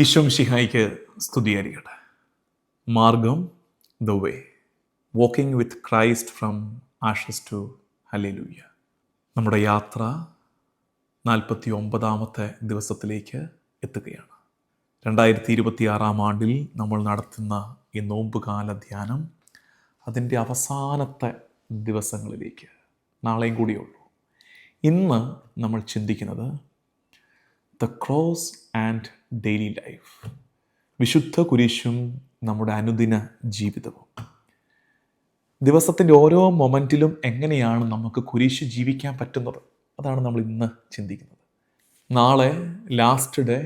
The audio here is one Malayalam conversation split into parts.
ഈശോ മിശിഹായ്ക്ക് സ്തുതിയായിരിക്കട്ടെ. മാർഗം, the way, walking with Christ from ashes to hallelujah. നമ്മുടെ യാത്ര 49ാമത്തെ ദിവസത്തിലേക്ക് എത്തുകയാണ്. 2026 ആണ്ടിൽ നമ്മൾ നടത്തുന്ന ഈ നോമ്പുകാല ധ്യാനം അതിൻ്റെ അവസാനത്തെ ദിവസങ്ങളിലേക്ക്, നാളെയും കൂടിയുള്ളൂ. ഇന്ന് നമ്മൾ ചിന്തിക്കുന്നത് the cross and daily life, വിശുദ്ധ കുരിശും നമ്മുടെ അനുദിന ജീവിതവും. ദിവസത്തിൻ്റെ ഓരോ മൊമെൻറ്റിലും എങ്ങനെയാണ് നമുക്ക് കുരിശ് ജീവിക്കാൻ പറ്റുന്നത്, അതാണ് നമ്മൾ ഇന്ന് ചിന്തിക്കുന്നത്. നാളെ last day,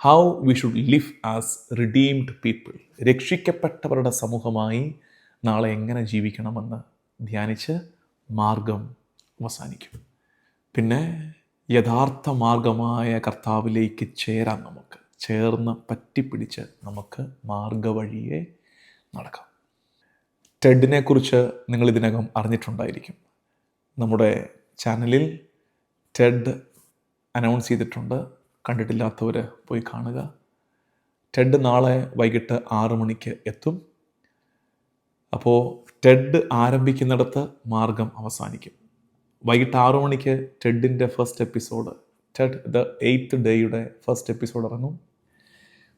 how we should live as redeemed people, രക്ഷിക്കപ്പെട്ടവരുടെ സമൂഹമായി നാളെ എങ്ങനെ ജീവിക്കണമെന്ന് ധ്യാനിച്ച് മാർഗം അവസാനിക്കും. പിന്നെ യഥാർത്ഥ മാർഗമായ കർത്താവിലേക്ക് ചേരാൻ നമുക്ക് ചേർന്ന് പറ്റിപ്പിടിച്ച് നമുക്ക് മാർഗവഴിയെ നടക്കാം. ടെഡിനെ കുറിച്ച് നിങ്ങൾ ഇതിനകം അറിഞ്ഞിട്ടുണ്ടായിരിക്കും. നമ്മുടെ ചാനലിൽ ടെഡ് അനൗൺസ് ചെയ്തിട്ടുണ്ട്. കണ്ടിട്ടില്ലാത്തവർ പോയി കാണുക. ടെഡ് നാളെ വൈകിട്ട് 6 മണിക്ക് എത്തും. അപ്പോൾ ടെഡ് ആരംഭിക്കുന്നിടത്ത് മാർഗം അവസാനിക്കും. വൈകിട്ട് 6 മണിക്ക് ടെഡിൻ്റെ first episode, Ted the 8th ഡേയുടെ ഫസ്റ്റ് എപ്പിസോഡ് ഇറങ്ങും.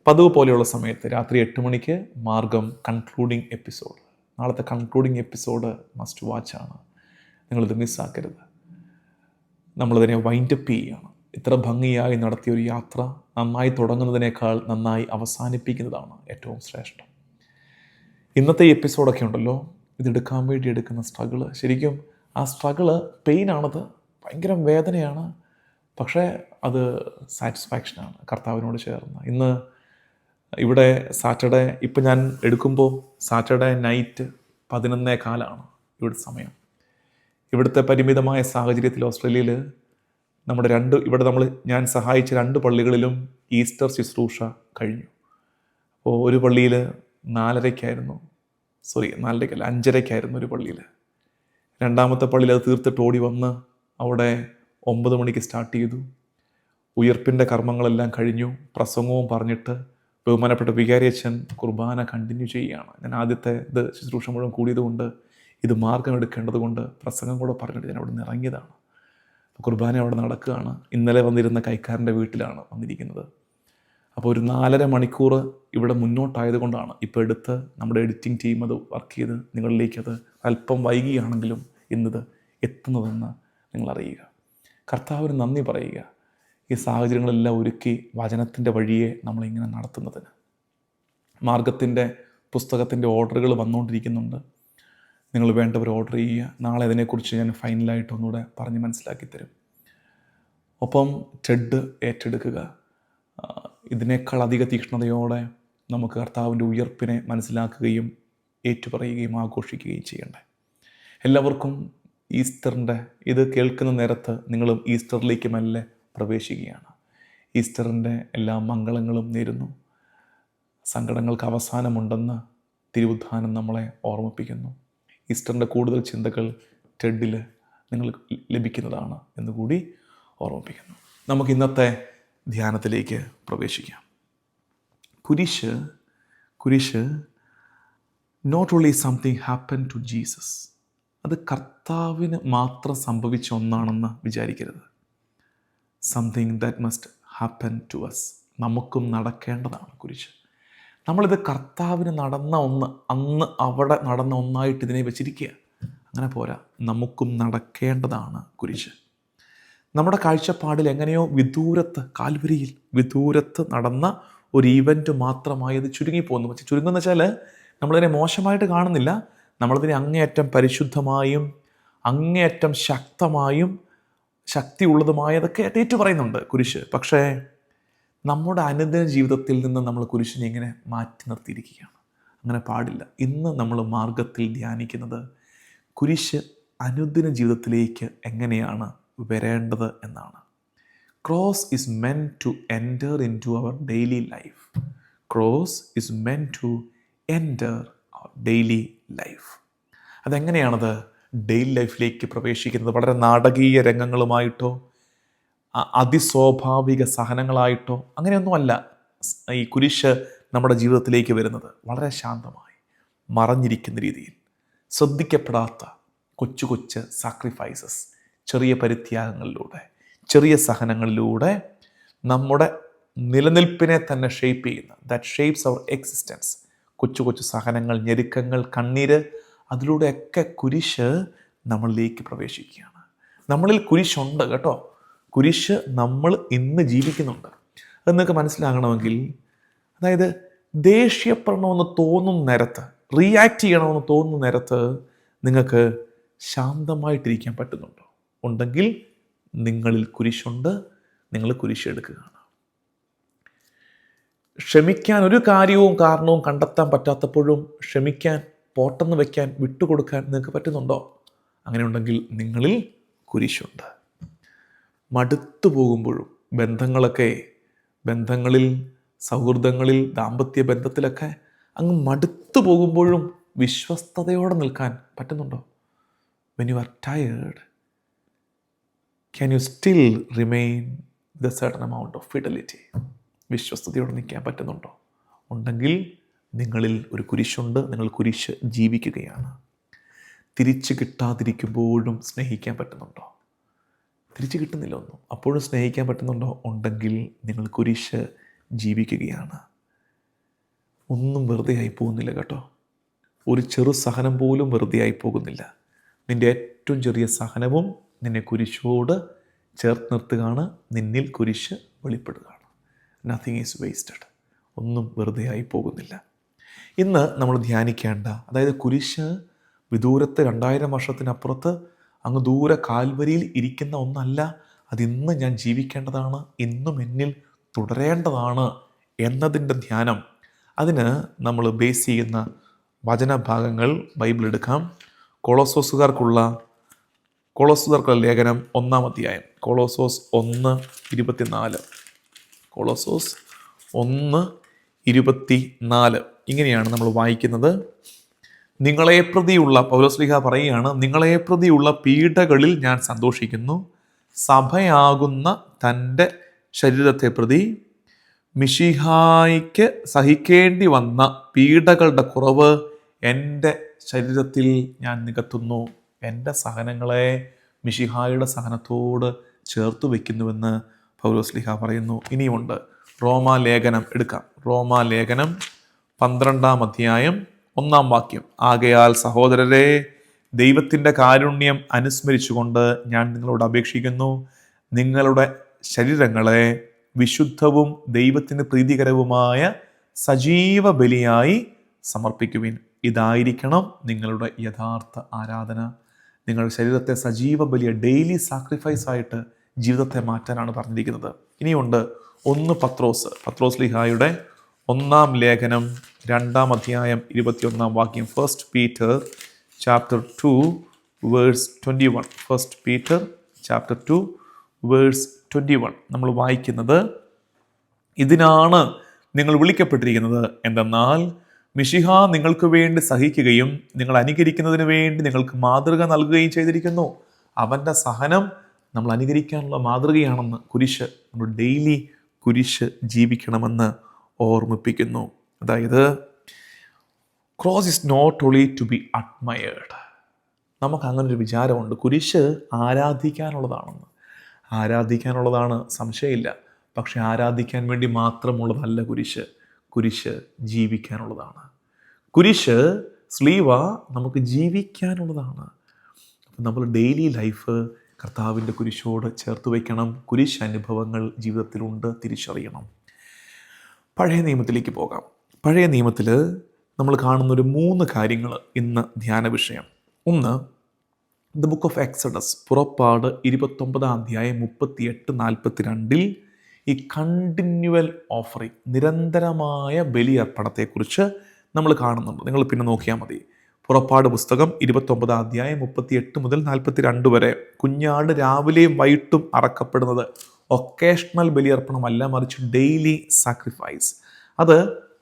പതിവ് പോലെയുള്ള സമയത്ത് രാത്രി 8 മണിക്ക് മാർഗം കൺക്ലൂഡിങ് എപ്പിസോഡ്. നാളത്തെ കൺക്ലൂഡിങ് എപ്പിസോഡ് മസ്റ്റ് വാച്ചാണ്, നിങ്ങളിത് മിസ്സാക്കരുത്. നമ്മളിതിനെ വൈൻഡപ്പ് ചെയ്യുകയാണ്. ഇത്ര ഭംഗിയായി നടത്തിയൊരു യാത്ര നന്നായി തുടങ്ങുന്നതിനേക്കാൾ നന്നായി അവസാനിപ്പിക്കുന്നതാണ് ഏറ്റവും ശ്രേഷ്ഠം. ഇന്നത്തെ എപ്പിസോഡൊക്കെ ഉണ്ടല്ലോ, ഇതെടുക്കാൻ വേണ്ടി എടുക്കുന്ന സ്ട്രഗിള്, ശരിക്കും ആ സ്ട്രഗിള് പെയിനാണത്, ഭയങ്കര വേദനയാണ്. പക്ഷേ അത് സാറ്റിസ്ഫാക്ഷനാണ് കർത്താവിനോട് ചേർന്ന്. ഇന്ന് ഇവിടെ സാറ്റർഡേ, ഇപ്പം ഞാൻ എടുക്കുമ്പോൾ സാറ്റർഡേ നൈറ്റ് 11:15 ഇവിടുത്തെ സമയം. ഇവിടുത്തെ പരിമിതമായ സാഹചര്യത്തിൽ ഓസ്ട്രേലിയയിൽ നമ്മുടെ ഞാൻ സഹായിച്ച 2 പള്ളികളിലും ഈസ്റ്റർ ശുശ്രൂഷ കഴിഞ്ഞു. അപ്പോൾ ഒരു പള്ളിയിൽ 5:30 ഒരു പള്ളിയിൽ. രണ്ടാമത്തെ പള്ളിയിൽ അത് തീർത്തിട്ട് ഓടി വന്ന് അവിടെ 9 മണിക്ക് സ്റ്റാർട്ട് ചെയ്തു. ഉയർപ്പിൻ്റെ കർമ്മങ്ങളെല്ലാം കഴിഞ്ഞു. പ്രസംഗവും പറഞ്ഞിട്ട് ബഹുമാനപ്പെട്ട വികാരിയച്ഛൻ കുർബാന കണ്ടിന്യൂ ചെയ്യുകയാണ്. ഞാൻ ആദ്യത്തെ ശുശ്രൂഷ മുഴുവൻ കൂടിയതുകൊണ്ട് ഇത് മാർഗം എടുക്കേണ്ടത് കൊണ്ട് പ്രസംഗം കൂടെ പറഞ്ഞിട്ട് ഞാൻ അവിടെ നിന്ന് ഇറങ്ങിയതാണ്. കുർബാന അവിടെ നടക്കുകയാണ്. ഇന്നലെ വന്നിരുന്ന കൈക്കാരൻ്റെ വീട്ടിലാണ് വന്നിരിക്കുന്നത്. അപ്പോൾ ഒരു 4.5 മണിക്കൂർ ഇവിടെ മുന്നോട്ടായതുകൊണ്ടാണ് ഇപ്പോൾ എടുത്ത് നമ്മുടെ എഡിറ്റിംഗ് ടീം അത് വർക്ക് ചെയ്ത് നിങ്ങളിലേക്കത് അല്പം വൈകിയാണെങ്കിലും ഇന്നത് എത്തുന്നതെന്ന് നിങ്ങൾ അറിയുക. കർത്താവിന് നന്ദി പറയുക, ഈ സാഹചര്യങ്ങളെല്ലാം ഒരുക്കി വചനത്തിൻ്റെ വഴിയെ നമ്മളിങ്ങനെ നടത്തുന്നതിന്. മാർഗത്തിൻ്റെ പുസ്തകത്തിൻ്റെ ഓർഡറുകൾ വന്നുകൊണ്ടിരിക്കുന്നുണ്ട്. നിങ്ങൾ വേണ്ടവർ ഓർഡർ ചെയ്യുക. നാളെ അതിനെക്കുറിച്ച് ഞാൻ ഫൈനലായിട്ട് ഒന്നുകൂടെ പറഞ്ഞ് മനസ്സിലാക്കി തരും. ഒപ്പം ടെഡ് ഏറ്റെടുക്കുക. ഇതിനേക്കാൾ അധിക തീക്ഷ്ണതയോടെ നമുക്ക് കർത്താവിൻ്റെ ഉയർപ്പിനെ മനസ്സിലാക്കുകയും ഏറ്റുപറയുകയും ആഘോഷിക്കുകയും ചെയ്യണ്ടേ. എല്ലാവർക്കും ഈസ്റ്ററിൻ്റെ ഇത് കേൾക്കുന്ന നേരത്ത് നിങ്ങളും ഈസ്റ്ററിലേക്ക് മെല്ലെ പ്രവേശിക്കുകയാണ്. ഈസ്റ്ററിൻ്റെ എല്ലാ മംഗളങ്ങളും നേരുന്നു. സങ്കടങ്ങൾക്ക് അവസാനമുണ്ടെന്ന് തിരുവുദ്ധാനം നമ്മളെ ഓർമ്മിപ്പിക്കുന്നു. ഈസ്റ്ററിൻ്റെ കൂടുതൽ ചിന്തകൾ ടെഡിൽ നിങ്ങൾക്ക് ലഭിക്കുന്നതാണ് എന്നുകൂടി ഓർമ്മിപ്പിക്കുന്നു. നമുക്ക് ഇന്നത്തെ ധ്യാനത്തിലേക്ക് പ്രവേശിക്കാം. കുരിശ് not only something happen to Jesus, അത് കർത്താവിന് മാത്രം സംഭവിച്ച ഒന്നാണെന്ന് വിചാരിക്കരുത്. Something that must happen to us, നമുക്കും നടക്കേണ്ടതാണ് കുരിശ്. നമ്മളിത് കർത്താവിന് നടന്ന ഒന്ന്, അന്ന് അവിടെ നടന്ന ഒന്നായിട്ട് ഇതിനെ വെച്ചിരിക്കുക. അങ്ങനെ പോരാ, നമുക്കും നടക്കേണ്ടതാണ് കുരിശ്. നമ്മുടെ കാഴ്ചപ്പാടിൽ എങ്ങനെയോ കാൽവരിയിൽ വിദൂരത്ത് നടന്ന ഒരു ഈവൻറ്റ് മാത്രമായി അത് ചുരുങ്ങിപ്പോകുന്നു. പക്ഷേ ചുരുങ്ങുന്ന വെച്ചാൽ നമ്മളതിനെ മോശമായിട്ട് കാണുന്നില്ല. നമ്മളതിനെ അങ്ങേയറ്റം പരിശുദ്ധമായും അങ്ങേയറ്റം ശക്തമായും ശക്തിയുള്ളതുമായതൊക്കെ ഏറ്റു പറയുന്നുണ്ട് കുരിശ്. പക്ഷേ നമ്മുടെ അനുദിന ജീവിതത്തിൽ നിന്ന് നമ്മൾ കുരിശിനെ ഇങ്ങനെ മാറ്റി നിർത്തിയിരിക്കുകയാണ്. അങ്ങനെ പാടില്ല. ഇന്ന് നമ്മൾ മാർഗത്തിൽ ധ്യാനിക്കുന്നത് കുരിശ് അനുദിന ജീവിതത്തിലേക്ക് എങ്ങനെയാണ് വരേണ്ടത് എന്നാണ്. Cross is meant to enter into our daily life. Cross is meant to enter our daily life. അതെങ്ങനെയാണത് ഡെയിലി ലൈഫിലേക്ക് പ്രവേശിക്കുന്നത്? വളരെ നാടകീയ രംഗങ്ങളുമായിട്ടോ അതിസ്വാഭാവിക സഹനങ്ങളായിട്ടോ അങ്ങനെയൊന്നുമല്ല. ഈ കുരിശ് നമ്മുടെ ജീവിതത്തിലേക്ക് വരുന്നത്? വളരെ ശാന്തമായി, മറഞ്ഞിരിക്കുന്ന രീതിയിൽ, ശ്രദ്ധിക്കപ്പെടാത്ത കൊച്ചു കൊച്ചു സാക്രിഫൈസസ്, ചെറിയ പരിത്യാഗങ്ങളിലൂടെ, ചെറിയ സഹനങ്ങളിലൂടെ നമ്മുടെ നിലനിൽപ്പിനെ തന്നെ ഷേപ്പ് ചെയ്യുന്ന, ദാറ്റ് ഷേപ്സ് അവർ എക്സിസ്റ്റൻസ്, കൊച്ചു കൊച്ചു സഹനങ്ങൾ, ഞെരുക്കങ്ങൾ, കണ്ണീര്, അതിലൂടെയൊക്കെ കുരിശ് നമ്മളിലേക്ക് പ്രവേശിക്കുകയാണ്. നമ്മളിൽ കുരിശുണ്ട് കേട്ടോ. കുരിശ് നമ്മൾ ഇന്ന് ജീവിക്കുന്നുണ്ട്. അത് നിങ്ങൾക്ക് മനസ്സിലാകണമെങ്കിൽ, അതായത് ദേഷ്യപ്പെടണമെന്ന് തോന്നുന്ന നേരത്ത്, റിയാക്ട് ചെയ്യണമെന്ന് തോന്നുന്ന നേരത്ത് നിങ്ങൾക്ക് ശാന്തമായിട്ടിരിക്കാൻ പറ്റുന്നുണ്ടോ? ഉണ്ടെങ്കിൽ നിങ്ങളിൽ കുരിശുണ്ട്, നിങ്ങൾ കുരിശെടുക്കുകയാണ്. ക്ഷമിക്കാൻ ഒരു കാര്യവും കാരണവും കണ്ടെത്താൻ പറ്റാത്തപ്പോഴും ക്ഷമിക്കാൻ, പോട്ടെന്ന് വയ്ക്കാൻ, വിട്ടുകൊടുക്കാൻ നിങ്ങൾക്ക് പറ്റുന്നുണ്ടോ? അങ്ങനെ ഉണ്ടെങ്കിൽ നിങ്ങളിൽ കുരിശുണ്ട്. മടുത്തു പോകുമ്പോഴും, ബന്ധങ്ങളിൽ, സൗഹൃദങ്ങളിൽ, ദാമ്പത്യ ബന്ധത്തിലൊക്കെ അങ്ങ് മടുത്തു പോകുമ്പോഴും വിശ്വസ്തയോടെ നിൽക്കാൻ പറ്റുന്നുണ്ടോ? When you are tired, can you still remain with a certain amount of fidelity? വിശ്വസ്തയോടെ നിൽക്കാൻ പറ്റുന്നുണ്ടോ? ഉണ്ടെങ്കിൽ നിങ്ങളിൽ ഒരു കുരിശുണ്ട്, നിങ്ങൾ കുരിശ് ജീവിക്കുകയാണ്. തിരിച്ചു കിട്ടാതിരിക്കുമ്പോഴും സ്നേഹിക്കാൻ പറ്റുന്നുണ്ടോ? തിരിച്ചു കിട്ടുന്നില്ല ഒന്നും, അപ്പോഴും സ്നേഹിക്കാൻ പറ്റുന്നുണ്ടോ? ഉണ്ടെങ്കിൽ നിങ്ങൾ കുരിശ് ജീവിക്കുകയാണ്. ഒന്നും വെറുതെ ആയി പോകുന്നില്ല കേട്ടോ. ഒരു ചെറു സഹനം പോലും വെറുതെ ആയി പോകുന്നില്ല. നിൻ്റെ ഏറ്റവും ചെറിയ സഹനവും നിന്നെ കുരിശോട് ചേർത്ത് നിർത്തുകയാണ്. നിന്നിൽ കുരിശ് വെളിപ്പെടുകയാണ്. Nothing is wasted. ഒന്നും വെറുതെ ആയി പോകുന്നില്ല. ഇന്ന് നമ്മൾ ധ്യാനിക്കേണ്ട, അതായത് കുരിശ് വിദൂരത്ത് 2000 വർഷത്തിനപ്പുറത്ത് അങ്ങ് ദൂരെ കാൽവരിയിൽ ഇരിക്കുന്ന ഒന്നല്ല. അതിന്ന് ഞാൻ ജീവിക്കേണ്ടതാണ്, ഇന്നും എന്നിൽ തുടരേണ്ടതാണ് എന്നതിൻ്റെ ധ്യാനം. അതിന് നമ്മൾ ബേസ് ചെയ്യുന്ന വചനഭാഗങ്ങൾ ബൈബിൾ എടുക്കാം. കൊളോസോസുകാർക്കുള്ള ലേഖനം 1-ാം അധ്യായം, കൊളോസോസ് 1:24. കൊളോസോസ് 1:24 ഇങ്ങനെയാണ് നമ്മൾ വായിക്കുന്നത്. നിങ്ങളെ പ്രതിയുള്ള, പൗലോസ്ലീഹ പറയുകയാണ്, നിങ്ങളെ പ്രതിയുള്ള പീഡകളിൽ ഞാൻ സന്തോഷിക്കുന്നു. സഭയാകുന്ന തൻ്റെ ശരീരത്തെ പ്രതി മിശിഹായ്ക്ക് സഹിക്കേണ്ടി വന്ന പീഡകളുടെ കുറവ് എൻ്റെ ശരീരത്തിൽ ഞാൻ നികത്തുന്നു. എൻ്റെ സഹനങ്ങളെ മിശിഹായുടെ സഹനത്തോട് ചേർത്ത് വയ്ക്കുന്നുവെന്ന് പൗലോസ്ലീഹ പറയുന്നു. ഇനിയുമുണ്ട്. റോമാലേഖനം എടുക്കാം. റോമാലേഖനം 12-ാം അധ്യായം 1-ാം വാക്യം. ആകയാൽ സഹോദരരെ, ദൈവത്തിൻ്റെ കാരുണ്യം അനുസ്മരിച്ചുകൊണ്ട് ഞാൻ നിങ്ങളോട് അപേക്ഷിക്കുന്നു, നിങ്ങളുടെ ശരീരങ്ങളെ വിശുദ്ധവും ദൈവത്തിന് പ്രീതികരവുമായ സജീവ ബലിയായി സമർപ്പിക്കുവിൻ. ഇതായിരിക്കണം നിങ്ങളുടെ യഥാർത്ഥ ആരാധന. നിങ്ങളുടെ ശരീരത്തെ സജീവ ബലിയ, ഡെയിലി സാക്രിഫൈസ് ആയിട്ട് ജീവിതത്തെ മാറ്റാനാണ് പറഞ്ഞിരിക്കുന്നത്. ഇനിയുണ്ട് 1 പത്രോസ്ലീഹായുടെ 1-ാം ലേഖനം 2-ാം അധ്യായം 21-ാം വാക്യം. 1 Peter chapter 2 verse 21. 1 Peter chapter 2 verse 21 നമ്മൾ വായിക്കുന്നത്, ഇതിനാണ് നിങ്ങൾ വിളിക്കപ്പെട്ടിരിക്കുന്നത്. എന്തെന്നാൽ മിശിഹ നിങ്ങൾക്ക് വേണ്ടി സഹിക്കുകയും നിങ്ങൾ അനുകരിക്കുന്നതിന് വേണ്ടി നിങ്ങൾക്ക് മാതൃക നൽകുകയും ചെയ്തിരിക്കുന്നു. അവൻ്റെ സഹനം നമ്മൾ അനുകരിക്കാനുള്ള മാതൃകയാണെന്ന് കുരിശ്, നമ്മൾ ഡെയിലി കുരിശ് ജീവിക്കണമെന്ന് ഓർമ്മിപ്പിക്കുന്നു. അതായത് cross is not only to be admired. നമുക്ക് അങ്ങനൊരു വിചാരമുണ്ട്, കുരിശ് ആരാധിക്കാനുള്ളതാണ്, സംശയമില്ല. പക്ഷെ ആരാധിക്കാൻ വേണ്ടി മാത്രമുള്ളതല്ല കുരിശ്. കുരിശ് ജീവിക്കാനുള്ളതാണ്. കുരിശ് സ്ലീവ നമുക്ക് ജീവിക്കാനുള്ളതാണ്. അപ്പം നമ്മൾ ഡെയിലി ലൈഫ് കർത്താവിൻ്റെ കുരിശോട് ചേർത്ത് വയ്ക്കണം. കുരിശ് അനുഭവങ്ങൾ ജീവിതത്തിലുണ്ട്, തിരിച്ചറിയണം. പഴയ നിയമത്തിലേക്ക് പോകാം. പഴയ നിയമത്തിൽ നമ്മൾ കാണുന്നൊരു 3 കാര്യങ്ങൾ ഇന്ന് ധ്യാന വിഷയം. ഒന്ന്, ദ ബുക്ക് ഓഫ് എക്സഡസ്, പുറപ്പാട് 29-ാം അധ്യായം 38-42 ഈ കണ്ടിന്യൂവൽ ഓഫറിങ്, നിരന്തരമായ ബലിയർപ്പണത്തെക്കുറിച്ച് നമ്മൾ കാണുന്നുണ്ട്. നിങ്ങൾ പിന്നെ നോക്കിയാൽ മതി. പുറപ്പാട് പുസ്തകം 29-ാം അധ്യായം 38 മുതൽ 42 വരെ കുഞ്ഞാട് രാവിലെയും വൈകിട്ടും അറക്കപ്പെടുന്നത് ഒക്കേഷണൽ ബലിയർപ്പണമല്ല, മറിച്ച് ഡെയിലി സാക്രിഫൈസ്. അത്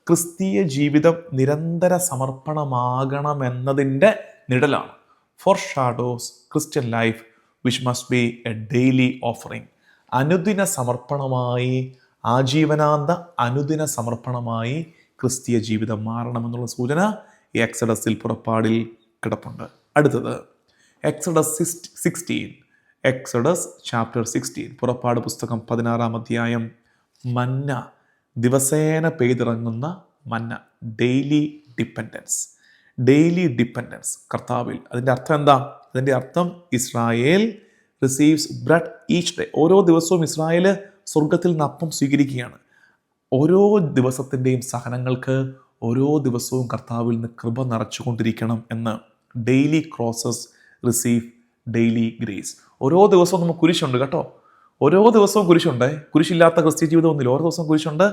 ക്രിസ്തീയ ജീവിതം നിരന്തര സമർപ്പണമാകണമെന്നതിൻ്റെ നിഴലാണ്. Foreshadows Christian life which must be a daily offering. അനുദിന സമർപ്പണമായി ആജീവനാന്ത അനുദിന സമർപ്പണമായി ക്രിസ്തീയ ജീവിതം മാറണമെന്നുള്ള സൂചന ഈ എക്സഡസിൽ, പുറപ്പാടിൽ കിടപ്പുണ്ട്. അടുത്തത് എക്സഡസ് 16, എക്സഡസ് ചാപ്റ്റർ 16, പുറപ്പാട് പുസ്തകം 16-ാം അധ്യായം. മന്ന, ദിവസേന പെയ്തിറങ്ങുന്ന മന്ന, ഡെയിലി ഡിപ്പെൻഡൻസ്. ഡെയിലി ഡിപ്പെൻഡൻസ് കർത്താവിൽ. അതിൻ്റെ അർത്ഥം എന്താ? അതിൻ്റെ അർത്ഥം Israel receives bread each day. ഓരോ ദിവസവും ഇസ്രായേൽ സ്വർഗത്തിൽ നിന്ന് അപ്പം സ്വീകരിക്കുകയാണ്. ഓരോ ദിവസത്തിൻ്റെയും സഹനങ്ങൾക്ക് ഓരോ ദിവസവും കർത്താവിൽ നിന്ന് കൃപ നിറച്ചുകൊണ്ടിരിക്കണം എന്ന്. Daily crosses receive daily grace. ഓരോ ദിവസവും നമുക്ക് കുരിശുണ്ട് കേട്ടോ. ഓരോ ദിവസവും കുരിശുണ്ട്. കുരിശില്ലാത്ത ക്രിസ്ത്യ ജീവിതം ഒന്നുമില്ല. ഓരോ ദിവസവും കുരിശുണ്ട്.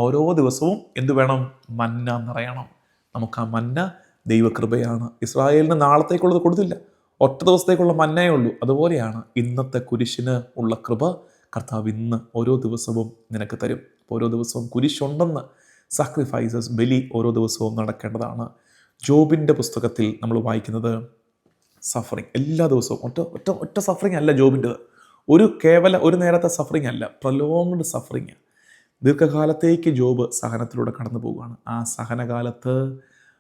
ഓരോ ദിവസവും എന്ത് വേണം? മന്ന നിറയണം. നമുക്ക് ആ മന്ന ദൈവകൃപയാണ്. ഇസ്രായേലിന് നാളത്തേക്കുള്ളത് കൊടുത്തില്ല, ഒറ്റ ദിവസത്തേക്കുള്ള മന്നയേ ഉള്ളൂ. അതുപോലെയാണ് ഇന്നത്തെ കുരിശിന് ഉള്ള കൃപ കർത്താവ് ഇന്ന് ഓരോ ദിവസവും നിനക്ക് തരും. ഓരോ ദിവസവും കുരിശുണ്ടെന്ന്, സാക്രിഫൈസസ്, ബലി ഓരോ ദിവസവും നടക്കേണ്ടതാണ്. ജോബിൻ്റെ പുസ്തകത്തിൽ നമ്മൾ വായിക്കുന്നത് സഫറിങ് എല്ലാ ദിവസവും, ഒറ്റ സഫറിങ് അല്ല ജോബിൻ്റെത്. ഒരു നേരത്തെ സഫറിങ് അല്ല, പ്രലോങ്ഡ് സഫറിങ്. ദീർഘകാലത്തേക്ക് ജോബ് സഹനത്തിലൂടെ കടന്നു പോവുകയാണ്. ആ സഹനകാലത്ത്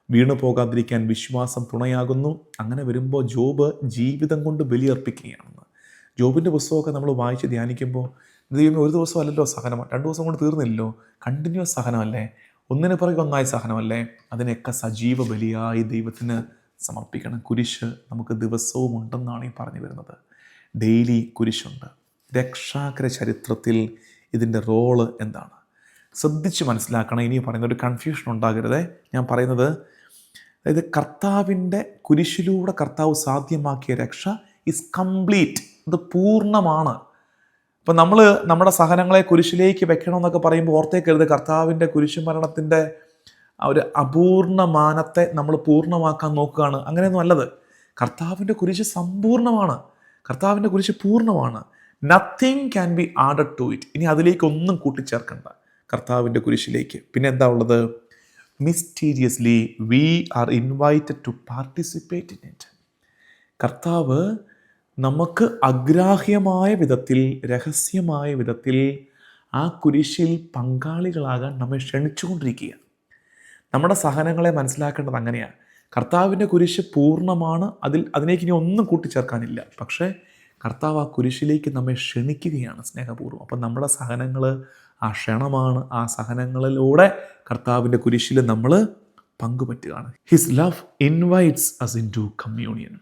വീണു പോകാതിരിക്കാൻ വിശ്വാസം തുണയാകുന്നു. അങ്ങനെ വരുമ്പോൾ ജോബ് ജീവിതം കൊണ്ട് ബലിയർപ്പിക്കുകയാണെന്ന്. ജോബിൻ്റെ പുസ്തകമൊക്കെ നമ്മൾ വായിച്ച് ധ്യാനിക്കുമ്പോൾ ദൈവമേ, ഒരു ദിവസം അല്ലല്ലോ സഹനം, 2 ദിവസം കൊണ്ട് തീർന്നില്ലല്ലോ, കണ്ടിന്യൂസ് സഹനമല്ലേ, ഒന്നിന് പുറകെ ഒന്നായി സഹനമല്ലേ. അതിനെയൊക്കെ സജീവ ബലിയായി ദൈവത്തിന് സമർപ്പിക്കണം. കുരിശ് നമുക്ക് ദിവസവും ഉണ്ടെന്നാണ് ഈ പറഞ്ഞു വരുന്നത്. ഡെയിലി കുരിശുണ്ട്. രക്ഷാകര ചരിത്രത്തിൽ ഇതിൻ്റെ റോള് എന്താണ്? ശ്രദ്ധിച്ച് മനസ്സിലാക്കണം. ഇനി പറയുന്ന ഒരു കൺഫ്യൂഷൻ ഉണ്ടാകരുതേ. ഞാൻ പറയുന്നത്, അതായത് കർത്താവിൻ്റെ കുരിശിലൂടെ കർത്താവ് സാധ്യമാക്കിയ രക്ഷ ഇസ് കംപ്ലീറ്റ്. അത് പൂർണ്ണമാണ്. ഇപ്പം നമ്മൾ നമ്മുടെ സഹനങ്ങളെ കുരിശിലേക്ക് വെക്കണമെന്നൊക്കെ പറയുമ്പോൾ ഓർത്തേക്കരുത് കർത്താവിൻ്റെ കുരിശുമരണത്തിൻ്റെ ആ ഒരു അപൂർണമാനത്തെ നമ്മൾ പൂർണ്ണമാക്കാൻ നോക്കുകയാണ്. അങ്ങനെയൊന്നും അല്ലത്. കർത്താവിൻ്റെ കുരിശ് സമ്പൂർണ്ണമാണ്. കർത്താവിൻ്റെ കുരിശ് പൂർണ്ണമാണ്. Nothing can be added to it. ഇനി അതിലേക്ക് ഒന്നും കൂട്ടിച്ചേർക്കണ്ട കർത്താവിൻ്റെ കുരിശിലേക്ക്. പിന്നെ എന്താ ഉള്ളത്? Mysteriously we are invited to participate in it. കർത്താവ് നമുക്ക് അഗ്രാഹ്യമായ വിധത്തിൽ, രഹസ്യമായ വിധത്തിൽ ആ കുരിശിൽ പങ്കാളികളാകാൻ നമ്മെ ക്ഷണിച്ചുകൊണ്ടിരിക്കുക. നമ്മുടെ സഹനങ്ങളെ മനസ്സിലാക്കേണ്ടത് അങ്ങനെയാണ്. കർത്താവിൻ്റെ കുരിശ് പൂർണ്ണമാണ്. അതിലേക്ക് ഇനി ഒന്നും കൂട്ടിച്ചേർക്കാനില്ല. പക്ഷേ കർത്താവ് ആ കുരിശിലേക്ക് നമ്മെ ക്ഷണിക്കുകയാണ് സ്നേഹപൂർവ്വം. അപ്പം നമ്മുടെ സഹനങ്ങൾ ആ ക്ഷണമാണ്. ആ സഹനങ്ങളിലൂടെ കർത്താവിൻ്റെ കുരിശിൽ നമ്മൾ പങ്കുപറ്റുകയാണ്. His love invites us into communion.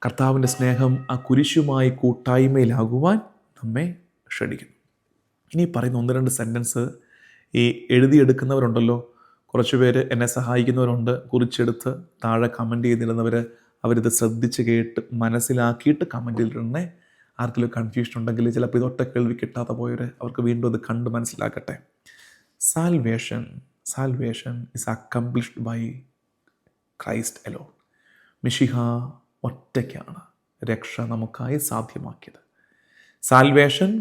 കർത്താവിൻ്റെ സ്നേഹം ആ കുരിശുമായി കൂട്ടായ്മയിലാകുവാൻ നമ്മെ ക്ഷണിക്കുന്നു. ഇനി പറയുന്ന 1-2 സെൻറ്റൻസ് ഈ എഴുതിയെടുക്കുന്നവരുണ്ടല്ലോ, കുറച്ച് പേര് എന്നെ സഹായിക്കുന്നവരുണ്ട്, കുറിച്ചെടുത്ത് താഴെ കമൻറ്റ് ചെയ്തിരുന്നവർ, അവരിത് ശ്രദ്ധിച്ച് കേട്ട് മനസ്സിലാക്കിയിട്ട് കമൻറ്റിൽ ഇടണേ. ആർക്കെങ്കിലും കൺഫ്യൂഷൻ ഉണ്ടെങ്കിൽ, ചിലപ്പോൾ ഇതൊട്ട കേൾവി കിട്ടാതെ പോയവർ, അവർക്ക് വീണ്ടും അത് കണ്ട് മനസ്സിലാക്കട്ടെ. Salvation is accomplished by Christ alone. മിശിഹ ഒറ്റയ്ക്കാണ് രക്ഷ നമുക്കായി സാധ്യമാക്കിയത്. Salvation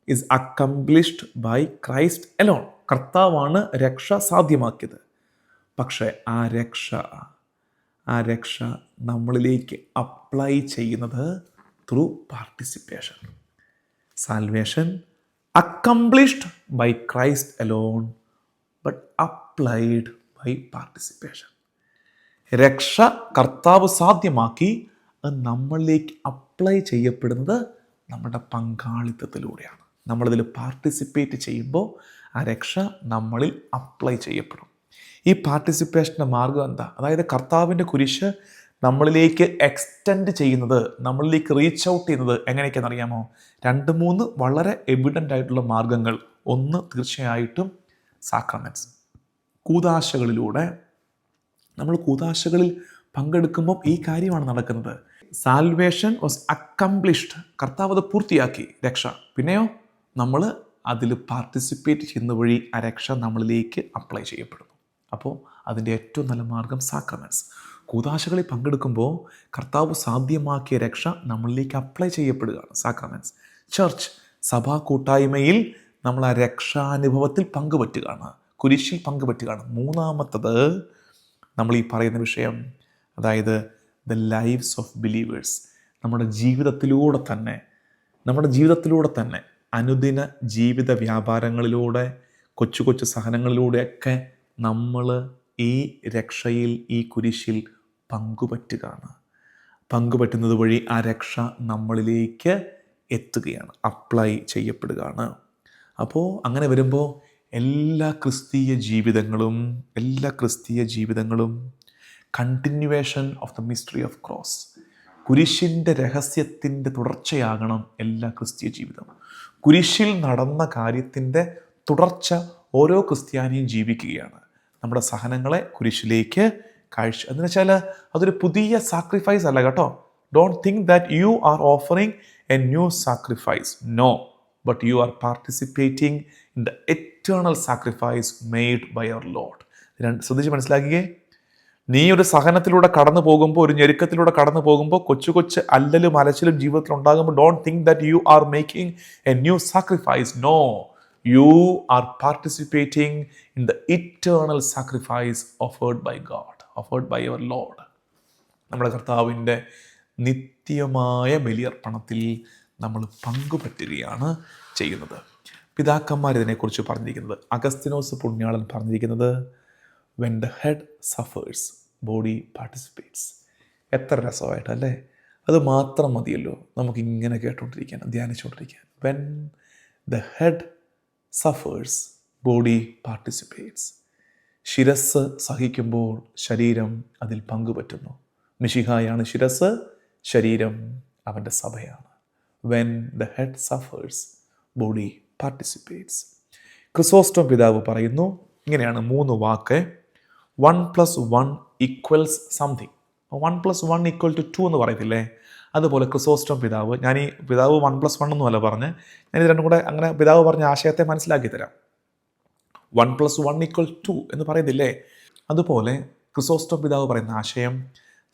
is accomplished by Christ alone. കർത്താവാണ് രക്ഷ സാധ്യമാക്കിയത്. പക്ഷേ ആ രക്ഷ നമ്മളിലേക്ക് അപ്ലൈ ചെയ്യുന്നത് through participation. Salvation accomplished by Christ alone but applied by participation. രക്ഷ കർത്താവ് സാധ്യമാക്കി, അത് നമ്മളിലേക്ക് അപ്ലൈ ചെയ്യപ്പെടുന്നത് നമ്മുടെ പങ്കാളിത്തത്തിലൂടെയാണ്. നമ്മളിതിൽ പാർട്ടിസിപ്പേറ്റ് ചെയ്യുമ്പോൾ ആ രക്ഷ നമ്മളിൽ അപ്ലൈ ചെയ്യപ്പെടും. ഈ പാർട്ടിസിപ്പേഷൻ്റെ മാർഗം എന്താ? അതായത് കർത്താവിൻ്റെ കുരിശ് നമ്മളിലേക്ക് എക്സ്റ്റെൻഡ് ചെയ്യുന്നത്, നമ്മളിലേക്ക് റീച്ച് ഔട്ട് ചെയ്യുന്നത് എങ്ങനെയൊക്കെയാണെന്ന് അറിയാമോ? 2-3 വളരെ എവിഡൻ്റ് ആയിട്ടുള്ള മാർഗങ്ങൾ. ഒന്ന് തീർച്ചയായിട്ടും സാക്രമെൻറ്റ്സ്, കൂദാശകളിലൂടെ. നമ്മൾ കൂദാശകളിൽ പങ്കെടുക്കുമ്പോൾ ഈ കാര്യമാണ് നടക്കുന്നത്. Salvation was accomplished. കർത്താവ് അത് പൂർത്തിയാക്കി രക്ഷ. പിന്നെയോ നമ്മൾ അതിൽ പാർട്ടിസിപ്പേറ്റ് ചെയ്യുന്ന വഴി ആ രക്ഷ നമ്മളിലേക്ക് അപ്ലൈ ചെയ്യപ്പെടുന്നു. അപ്പോൾ അതിൻ്റെ ഏറ്റവും നല്ല മാർഗം സാക്രമെൻറ്റ്സ്. കൂദാശകളിൽ പങ്കെടുക്കുമ്പോൾ കർത്താവ് സാധ്യമാക്കിയ രക്ഷ നമ്മളിലേക്ക് അപ്ലൈ ചെയ്യപ്പെടുകയാണ്. സാക്രമെൻറ്റ്സ്. ചർച്ച്, സഭാ കൂട്ടായ്മയിൽ നമ്മൾ ആ രക്ഷാനുഭവത്തിൽ പങ്കുപറ്റുകയാണ്, കുരിശിൽ പങ്കുപറ്റുകയാണ്. മൂന്നാമത്തത് നമ്മൾ ഈ പറയുന്ന വിഷയം, അതായത് ദ ലൈവ്സ് ഓഫ് ബിലീവേഴ്സ്. നമ്മുടെ ജീവിതത്തിലൂടെ തന്നെ അനുദിന ജീവിത വ്യാപാരങ്ങളിലൂടെ കൊച്ചു കൊച്ചു സഹനങ്ങളിലൂടെയൊക്കെ നമ്മൾ ഈ രക്ഷയിൽ, ഈ കുരിശിൽ പങ്കുപറ്റുകയാണ്. പങ്കുപറ്റുന്നത് വഴി ആ രക്ഷ നമ്മളിലേക്ക് എത്തുകയാണ്, അപ്ലൈ ചെയ്യപ്പെടുകയാണ്. അപ്പോൾ അങ്ങനെ വരുമ്പോൾ എല്ലാ ക്രിസ്തീയ ജീവിതങ്ങളും continuation of the mystery of cross, കുരിശിൻ്റെ രഹസ്യത്തിൻ്റെ തുടർച്ചയാകണം എല്ലാ ക്രിസ്തീയ ജീവിതം. കുരിശിൽ നടന്ന കാര്യത്തിൻ്റെ തുടർച്ച ഓരോ ക്രിസ്ത്യാനിയും ജീവിക്കുകയാണ്. നമ്മുടെ സഹനങ്ങളെ കുരിശിലേക്ക് എന്ന് വെച്ചാൽ അതൊരു പുതിയ സാക്രിഫൈസ് അല്ല കേട്ടോ. Don't think that you are offering a new sacrifice. No, but you are participating in the eternal sacrifice made by our lord. ശ്രദ്ധിച്ച് മനസ്സിലാക്കിയേ. നീ ഒരു സഹനത്തിലൂടെ കടന്നു പോകുമ്പോൾ, ഒരു ഞെരുക്കത്തിലൂടെ കടന്നു പോകുമ്പോൾ, കൊച്ചു കൊച്ചു അല്ലലും അലച്ചിലും ജീവിതത്തിൽ ഉണ്ടാകുമ്പോൾ, don't think that you are making a new sacrifice. No, you are participating in the eternal sacrifice offered by God, offered by our lord. നമ്മുടെ കർത്താവിൻ്റെ നിത്യമായ ബലിയർപ്പണത്തിൽ നമ്മൾ പങ്കുപറ്റുകയാണ് ചെയ്യുന്നത്. പിതാക്കന്മാർ ഇതിനെക്കുറിച്ച് പറഞ്ഞിരിക്കുന്നത്, അഗസ്തിനോസ് പുണ്യാളൻ പറഞ്ഞിരിക്കുന്നത്, when the head suffers body participates. എത്ര രസമായിട്ടല്ലേ. അത് മാത്രം മതിയല്ലോ നമുക്കിങ്ങനെ കേട്ടോണ്ടിരിക്കാൻ, ധ്യാനിച്ചുകൊണ്ടിരിക്കാൻ. When the head suffers body participates. ശിരസ് സഹിക്കുമ്പോൾ ശരീരം അതിൽ പങ്കുപറ്റുന്നു. മിശിഹായാണ് ശിരസ്, ശരീരം അവൻ്റെ സഭയാണ്. When the head suffers body participates. Chrysostom പിതാവ് പറയുന്നു, ഇങ്ങനെയാണ് 3 വാക്ക്. 1+1 ഈക്വൽസ് സംതിങ്. 1+1 ഈക്വൽ ടു 2 എന്ന് പറയത്തില്ലേ, അതുപോലെ ക്രിസോസ്റ്റം പിതാവ്, ഞാൻ ഈ പിതാവ് 1+1 ഒന്നുമല്ല പറഞ്ഞ്, ഞാൻ ഇത് രണ്ടും കൂടെ അങ്ങനെ പിതാവ് പറഞ്ഞ ആശയത്തെ മനസ്സിലാക്കി തരാം. 1+1 ഈക്വൽ 2 എന്ന് പറയുന്നില്ലേ, അതുപോലെ ക്രിസോസ്റ്റം പിതാവ് പറയുന്ന ആശയം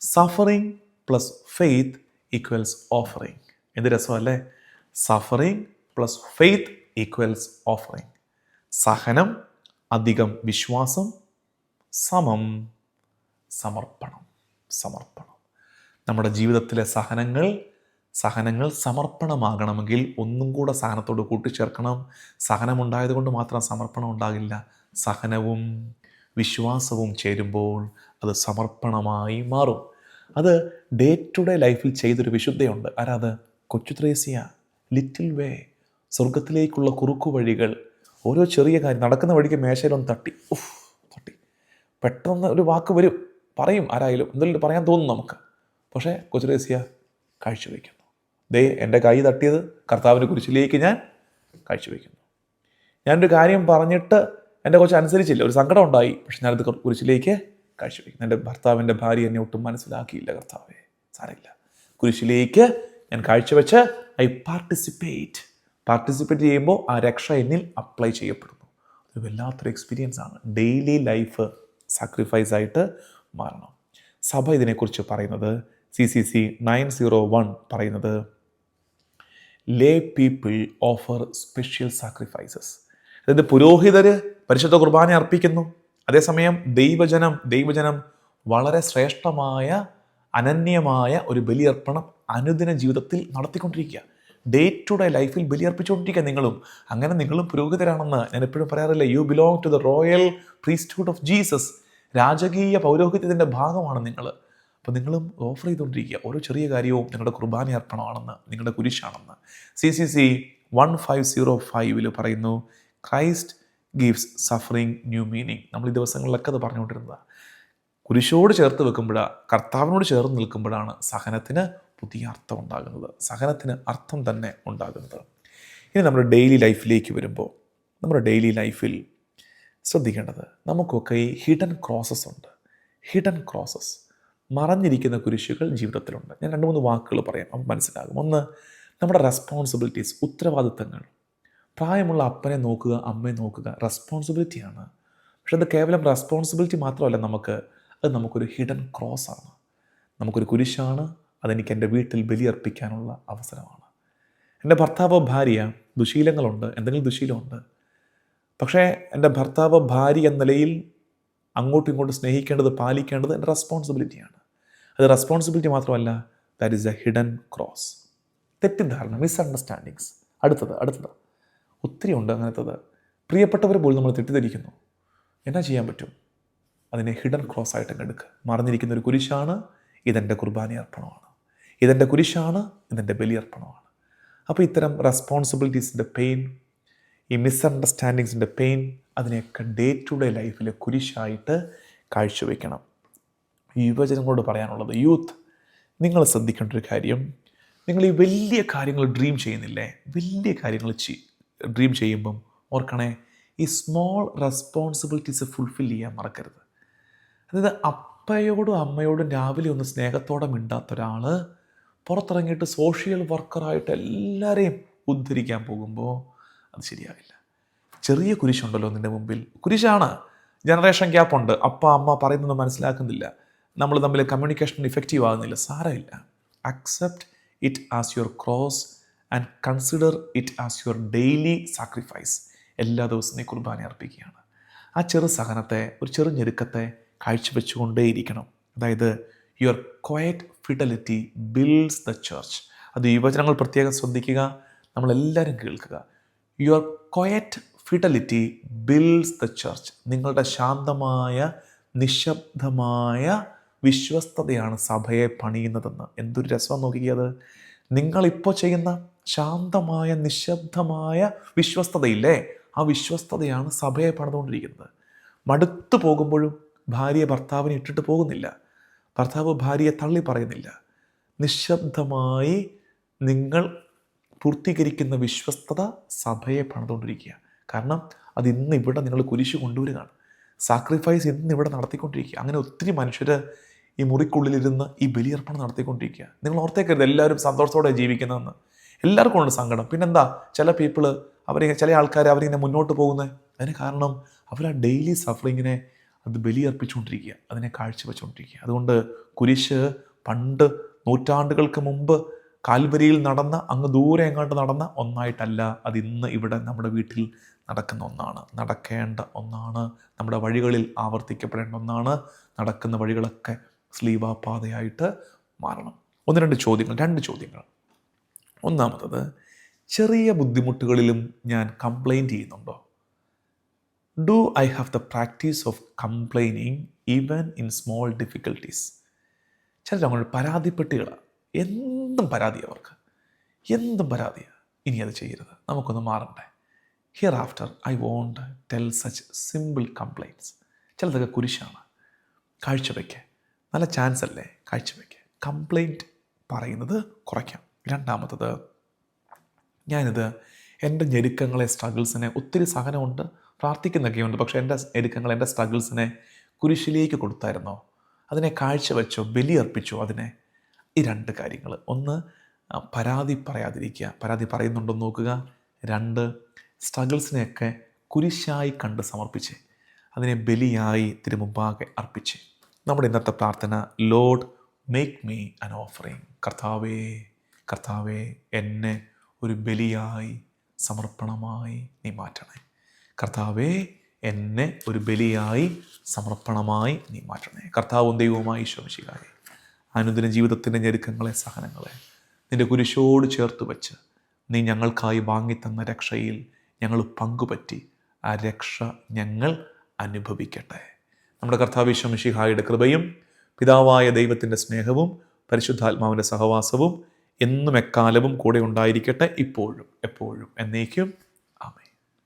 suffering plus faith equals offering. എന്ത് രസമല്ലേ. Suffering plus faith equals offering. സഹനം അധികം വിശ്വാസം സമം സമർപ്പണം. നമ്മുടെ ജീവിതത്തിലെ സഹനങ്ങൾ സമർപ്പണമാകണമെങ്കിൽ ഒന്നും കൂടെ സഹനത്തോട് കൂട്ടിച്ചേർക്കണം. സഹനമുണ്ടായത് കൊണ്ട് മാത്രം സമർപ്പണം ഉണ്ടാകില്ല. സഹനവും വിശ്വാസവും ചേരുമ്പോൾ അത് സമർപ്പണമായി മാറും. അത് ഡേ ടു ഡേ ലൈഫിൽ ചെയ്തൊരു വിശുദ്ധയുണ്ട്. ആരാത്? കൊച്ചു ത്രേസ്യ. ലിറ്റിൽ വേ, സ്വർഗത്തിലേക്കുള്ള കുറുക്കു വഴികൾ. ഓരോ ചെറിയ കാര്യം, നടക്കുന്ന വഴിക്ക് മേശയിലൊന്ന് തട്ടി പെട്ടെന്ന് ഒരു വാക്ക് വരും, പറയും ആരായാലും, എന്തെങ്കിലും പറയാൻ തോന്നും നമുക്ക്. പക്ഷേ കൊച്ചു ത്രേസ്യ കാഴ്ചവെക്കുന്നു. എൻ്റെ കൈ തട്ടിയത് കർത്താവിൻ്റെ കുരിശിലേക്ക് ഞാൻ കാഴ്ചവെക്കുന്നു. ഞാനൊരു കാര്യം പറഞ്ഞിട്ട് എൻ്റെ കൊച്ചു അനുസരിച്ചില്ല, ഒരു സങ്കടം ഉണ്ടായി, പക്ഷെ ഞാനത് കുരിശിലേക്ക് കാഴ്ചവെക്കുന്നു. എൻ്റെ ഭർത്താവിൻ്റെ ഭാര്യ എന്നെ ഒട്ടും മനസ്സിലാക്കിയില്ല, കർത്താവേ സാരമില്ല, കുരിശിലേക്ക് ഞാൻ കാഴ്ചവെച്ച് ഐ പാർട്ടിസിപ്പേറ്റ് ചെയ്യുമ്പോൾ ആ രക്ഷ എന്നിൽ അപ്ലൈ ചെയ്യപ്പെടുന്നു. ഒരു വല്ലാത്തൊരു എക്സ്പീരിയൻസ് ആണ്. ഡെയിലി ലൈഫ് സാക്രിഫൈസ് ആയിട്ട് മാറണം. സഭ ഇതിനെക്കുറിച്ച് പറയുന്നത്, CCC 901 പറയുന്നത്, ലേ പീപ്പിൾ ഓഫർ സ്പെഷ്യൽ സാക്രിഫൈസസ്. അതായത് പുരോഹിതർ പരിശുദ്ധ കുർബാന അർപ്പിക്കുന്നു, അതേസമയം ദൈവജനം വളരെ ശ്രേഷ്ഠമായ അനന്യമായ ഒരു ബലിയർപ്പണം അനുദിന ജീവിതത്തിൽ നടത്തിക്കൊണ്ടിരിക്കുക. ഡേ ടു ഡേ ലൈഫിൽ ബലിയർപ്പിച്ചുകൊണ്ടിരിക്കുക. നിങ്ങളും പുരോഹിതരാണെന്ന് ഞാൻ എപ്പോഴും പറയാറില്ല. You belong to the royal priesthood of Jesus. രാജകീയ പൗരോഹിത്യത്തിൻ്റെ ഭാഗമാണ് നിങ്ങൾ. അപ്പോൾ നിങ്ങളും ഓഫർ ചെയ്തുകൊണ്ടിരിക്കുക. ഓരോ ചെറിയ കാര്യവും നിങ്ങളുടെ കുർബാന അർപ്പണമാണെന്ന്, നിങ്ങളുടെ കുരിശാണെന്ന്. CCC 1505 പറയുന്നു, Christ gives suffering new meaning. നമ്മൾ ഈ ദിവസങ്ങളിലൊക്കെ അത് പറഞ്ഞുകൊണ്ടിരുന്നതാണ്. കുരിശോട് ചേർത്ത് വെക്കുമ്പോഴാണ്, കർത്താവിനോട് ചേർന്ന് നിൽക്കുമ്പോഴാണ് സഹനത്തിന് പുതിയ അർത്ഥം ഉണ്ടാകുന്നത്, സഹനത്തിന് അർത്ഥം തന്നെ ഉണ്ടാകുന്നത്. ഇനി നമ്മുടെ ഡെയിലി ലൈഫിലേക്ക് വരുമ്പോൾ, നമ്മുടെ ഡെയിലി ലൈഫിൽ ശ്രദ്ധിക്കേണ്ടത്, നമുക്കൊക്കെ ഈ ഹിഡൻ ക്രോസസ് ഉണ്ട്. ഹിഡൻ ക്രോസസ്, മറഞ്ഞിരിക്കുന്ന കുരിശുകൾ ജീവിതത്തിലുണ്ട്. ഞാൻ 2-3 വാക്കുകൾ പറയാം, നമുക്ക് മനസ്സിലാകും. ഒന്ന്, നമ്മുടെ റെസ്പോൺസിബിലിറ്റീസ്, ഉത്തരവാദിത്തങ്ങൾ. പ്രായമുള്ള അപ്പനെ നോക്കുക, അമ്മയെ നോക്കുക റെസ്പോൺസിബിലിറ്റിയാണ്. പക്ഷെ അത് കേവലം റെസ്പോൺസിബിലിറ്റി മാത്രമല്ല, അത് നമുക്കൊരു ഹിഡൻ ക്രോസാണ്. നമുക്കൊരു കുരിശാണ്. അതെനിക്ക് എൻ്റെ വീട്ടിൽ ബലിയർപ്പിക്കാനുള്ള അവസരമാണ്. എൻ്റെ ഭർത്താവോ ഭാര്യ ദുശീലങ്ങളുണ്ട്, എന്തെങ്കിലും ദുശീലമുണ്ട്. പക്ഷേ എൻ്റെ ഭർത്താവോ ഭാര്യ എന്ന നിലയിൽ അങ്ങോട്ടും ഇങ്ങോട്ടും സ്നേഹിക്കേണ്ടത്, പാലിക്കേണ്ടത് എൻ്റെ റെസ്പോൺസിബിലിറ്റിയാണ്. അത് റെസ്പോൺസിബിലിറ്റി മാത്രമല്ല, that is A hidden cross. തെറ്റിദ്ധാരണ, മിസ്അണ്ടർസ്റ്റാൻഡിങ്സ്. അടുത്തത് ഒത്തിരി ഉണ്ട് അങ്ങനത്തത്. പ്രിയപ്പെട്ടവർ പോലും നമ്മൾ തെറ്റിദ്ധരിക്കുന്നു. എന്നാ ചെയ്യാൻ പറ്റും? അതിനെ ഹിഡൻ ക്രോസ് ആയിട്ട് എടുക്കുക. മറഞ്ഞിരിക്കുന്ന ഒരു കുരിശാണ്, ഇതെൻ്റെ കുർബാന അർപ്പണമാണ്, ഇതെൻ്റെ കുരിശാണ്, ഇതെൻ്റെ ബലിയർപ്പണമാണ്. അപ്പോൾ ഇത്തരം റെസ്പോൺസിബിലിറ്റീസിൻ്റെ പെയിൻ, ഈ മിസ്അണ്ടർസ്റ്റാൻഡിങ്സിൻ്റെ പെയിൻ, അതിനെയൊക്കെ ഡേ ടു ഡേ ലൈഫിൽ കുരിശായിട്ട് കാഴ്ചവെക്കണം. യുവജനങ്ങളോട് പറയാനുള്ളത്, യൂത്ത്, നിങ്ങൾ ശ്രദ്ധിക്കേണ്ട ഒരു കാര്യം, നിങ്ങൾ ഈ വലിയ കാര്യങ്ങൾ ഡ്രീം ചെയ്യുന്നില്ലേ, വലിയ കാര്യങ്ങൾ ഡ്രീം ചെയ്യുമ്പം ഓർക്കണേ, ഈ സ്മോൾ റെസ്പോൺസിബിലിറ്റീസ് ഫുൾഫിൽ ചെയ്യാൻ മറക്കരുത്. അതായത് അപ്പയോടും അമ്മയോടും രാവിലെ ഒന്ന് സ്നേഹത്തോടെ മിണ്ടാത്ത ഒരാൾ പുറത്തിറങ്ങിയിട്ട് സോഷ്യൽ വർക്കറായിട്ട് എല്ലാവരെയും ഉദ്ധരിക്കാൻ പോകുമ്പോൾ അത് ശരിയാവില്ല. ചെറിയ കുരിശുണ്ടല്ലോ നിൻ്റെ മുമ്പിൽ, കുരിശാണ്, ജനറേഷൻ ഗ്യാപ്പുണ്ട്, അപ്പ അമ്മ പറയുന്നത് മനസ്സിലാക്കുന്നില്ല, നമ്മൾ തമ്മിൽ കമ്മ്യൂണിക്കേഷൻ ഇഫക്റ്റീവ് ആകുന്നില്ല, സാരമില്ല. Accept it as your cross and consider it as your daily sacrifice. എല്ലാ ദിവസവും നീ കുർബാന അർപ്പിക്കുകയാണ്. ആ ചെറു സഹനത്തെ, ഒരു ചെറു ഞെരുക്കത്തെ കാഴ്ചവെച്ചുകൊണ്ടേയിരിക്കണം. അതായത് your quiet fidelity builds the church. അത് യുവജനങ്ങൾ പ്രത്യേകം ശ്രദ്ധിക്കുക, നമ്മളെല്ലാവരും കേൾക്കുക. Your quiet fidelity builds the church. നിങ്ങളുടെ ശാന്തമായ നിശബ്ദമായ വിശ്വസ്തതയാണ് സഭയെ പണിയുന്നതെന്ന്. എന്തൊരു രസം നോക്കിയത്. നിങ്ങളിപ്പോൾ ചെയ്യുന്ന ശാന്തമായ നിശബ്ദമായ വിശ്വസ്തതയില്ലേ, ആ വിശ്വസ്തതയാണ് സഭയെ പണിതുകൊണ്ടിരിക്കുന്നത്. മടുത്തു പോകുമ്പോഴും ഭാര്യ ഭർത്താവിനെ ഇട്ടിട്ട് പോകുന്നില്ല, ഭർത്താവ് ഭാര്യയെ തള്ളി പറയുന്നില്ല. നിശബ്ദമായി നിങ്ങൾ പൂർത്തീകരിക്കുന്ന വിശ്വസ്തത സഭയെ പണിതുകൊണ്ടിരിക്കുക. കാരണം അത് ഇന്ന് ഇവിടെ നിങ്ങൾ കുരിശ് കൊണ്ടുവരികയാണ്, സാക്രിഫൈസ് ഇന്നിവിടെ നടത്തിക്കൊണ്ടിരിക്കുക. അങ്ങനെ ഒത്തിരി മനുഷ്യർ ഈ മുറിക്കുള്ളിലിരുന്ന് ഈ ബലിയർപ്പണം നടത്തിക്കൊണ്ടിരിക്കുക. നിങ്ങൾ ഓർത്തേക്കരുത് എല്ലാവരും സന്തോഷത്തോടെ ജീവിക്കുന്നതെന്ന്. എല്ലാവർക്കും ഉണ്ട് സങ്കടം. പിന്നെന്താ, ചില ആൾക്കാർ അവരിങ്ങനെ മുന്നോട്ട് പോകുന്നത്, അതിന് കാരണം അവർ ആ ഡെയിലി സഫറിങ്ങിനെ അത് ബലിയർപ്പിച്ചുകൊണ്ടിരിക്കുക, അതിനെ കാഴ്ചവെച്ചുകൊണ്ടിരിക്കുക. അതുകൊണ്ട് കുരിശ് പണ്ട് നൂറ്റാണ്ടുകൾക്ക് മുമ്പ് കാൽവരിയിൽ നടന്ന, അങ്ങ് ദൂരെ എങ്ങാണ്ട് നടന്ന ഒന്നായിട്ടല്ല, അത് ഇന്ന് ഇവിടെ നമ്മുടെ വീട്ടിൽ നടക്കുന്ന ഒന്നാണ്, നടക്കേണ്ട ഒന്നാണ്, നമ്മുടെ വഴികളിൽ ആവർത്തിക്കപ്പെടേണ്ട ഒന്നാണ്. നടക്കുന്ന വഴികളൊക്കെ സ്ലീവാപാതയായിട്ട് മാറണം. രണ്ട് ചോദ്യങ്ങൾ. ഒന്നാമത്തത്, ചെറിയ ബുദ്ധിമുട്ടുകളിലും ഞാൻ കംപ്ലൈൻറ്റ് ചെയ്യുന്നുണ്ടോ? Do I have the practice of complaining even in small difficulties? ചിലരങ്ങോട്ട് പരാതിപ്പെട്ടുകളാണ്, എന്തും പരാതി, അവർക്ക് എന്തും പരാതിയാണ്. ഇനി അത് ചെയ്യരുത്, നമുക്കൊന്ന് മാറണ്ടേ. Hereafter I won't tell such simple complaints. ചിലതൊക്കെ കുരിശാണ്, കാഴ്ചവെക്കുക. നല്ല ചാൻസ് അല്ലേ, കാഴ്ചവെക്കുക. കംപ്ലൈൻറ്റ് പറയുന്നത് കുറയ്ക്കാം. രണ്ടാമത്തത്, ഞാനിത് എൻ്റെ ഞെരുക്കങ്ങളെ, സ്ട്രഗിൾസിനെ, ഒത്തിരി സഹനമുണ്ട്, പ്രാർത്ഥിക്കുന്നൊക്കെയുണ്ട്, പക്ഷേ എൻ്റെ ഞെരുക്കങ്ങൾ, എൻ്റെ സ്ട്രഗിൾസിനെ കുരിശിലേക്ക് കൊടുത്തായിരുന്നോ? അതിനെ കാഴ്ചവെച്ചോ, ബലിയർപ്പിച്ചോ അതിനെ? ഈ രണ്ട് കാര്യങ്ങൾ. ഒന്ന്, പരാതി പറയാതിരിക്കുക, പരാതി പറയുന്നുണ്ടോ നോക്കുക. രണ്ട്, സ്ട്രഗിൾസിനെയൊക്കെ കുരിശായി കണ്ട് സമർപ്പിച്ച് അതിനെ ബലിയായി തിരുമുമ്പാകെ അർപ്പിച്ച്. നമ്മുടെ ഇന്നത്തെ പ്രാർത്ഥന, Lord make me an offering. കർത്താവേ എന്നെ ഒരു ബലിയായി, സമർപ്പണമായി നീ മാറ്റണേ. കർത്താവേ എന്നെ ഒരു ബലിയായി, സമർപ്പണമായി നീ മാറ്റണേ. കർത്താവും ദൈവവുമായി ഈശോ മിശിഹായേ, അനുദിന ജീവിതത്തിൻ്റെ ഞെരുക്കങ്ങളെ, സഹനങ്ങളെ നിൻ്റെ കുരിശോട് ചേർത്ത് വെച്ച് നീ ഞങ്ങൾക്കായി വാങ്ങിത്തന്ന രക്ഷയിൽ ഞങ്ങൾ പങ്കുപറ്റി ആ രക്ഷ ഞങ്ങൾ അനുഭവിക്കട്ടെ. നമ്മുടെ കർത്താവ് ഈശോ മിശിഹായുടെ കൃപയും പിതാവായ ദൈവത്തിൻ്റെ സ്നേഹവും പരിശുദ്ധാത്മാവിൻ്റെ സഹവാസവും എന്നും എക്കാലവും കൂടെ ഉണ്ടായിരിക്കട്ടെ, ഇപ്പോഴും എപ്പോഴും എന്നേക്കും.